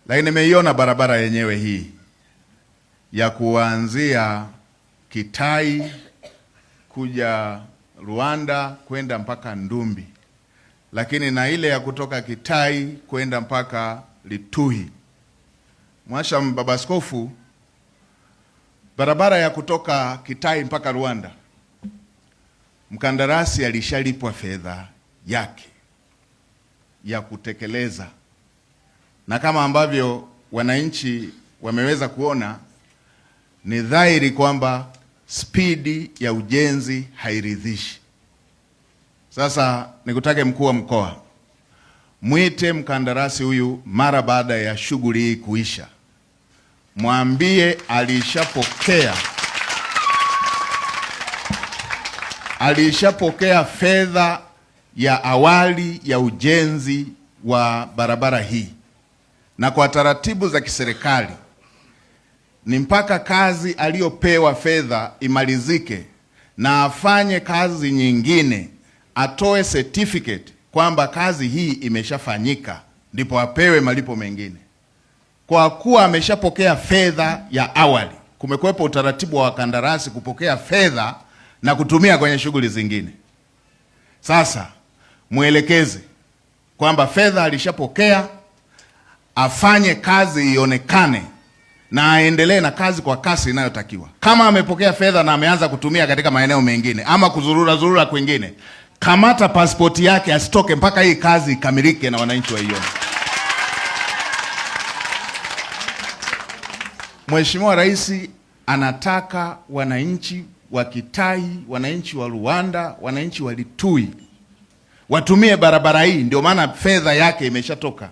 Lakini nimeiona barabara yenyewe hii ya kuanzia Kitai kuja Rwanda kwenda mpaka Ndumbi, lakini na ile ya kutoka Kitai kwenda mpaka Lituhi. Mhashamu Baba Askofu, barabara ya kutoka Kitai mpaka Rwanda, mkandarasi alishalipwa fedha yake ya kutekeleza, na kama ambavyo wananchi wameweza kuona, ni dhahiri kwamba spidi ya ujenzi hairidhishi. Sasa nikutake mkuu wa mkoa, mwite mkandarasi huyu mara baada ya shughuli hii kuisha, mwambie alishapokea fedha ya awali ya ujenzi wa barabara hii, na kwa taratibu za kiserikali ni mpaka kazi aliyopewa fedha imalizike na afanye kazi nyingine, atoe certificate kwamba kazi hii imeshafanyika, ndipo apewe malipo mengine. Kwa kuwa ameshapokea fedha ya awali, kumekuwepo utaratibu wa wakandarasi kupokea fedha na kutumia kwenye shughuli zingine. Sasa mwelekeze kwamba fedha alishapokea, afanye kazi ionekane na aendelee na kazi kwa kasi inayotakiwa. Kama amepokea fedha na ameanza kutumia katika maeneo mengine ama kuzurura kwingine, kamata pasipoti yake, asitoke mpaka hii kazi ikamilike na wananchi waione. Mheshimiwa Rais anataka wananchi wa Kitai, wananchi wa Rwanda, wananchi wa Lituhi watumie barabara hii, ndio maana fedha yake imeshatoka.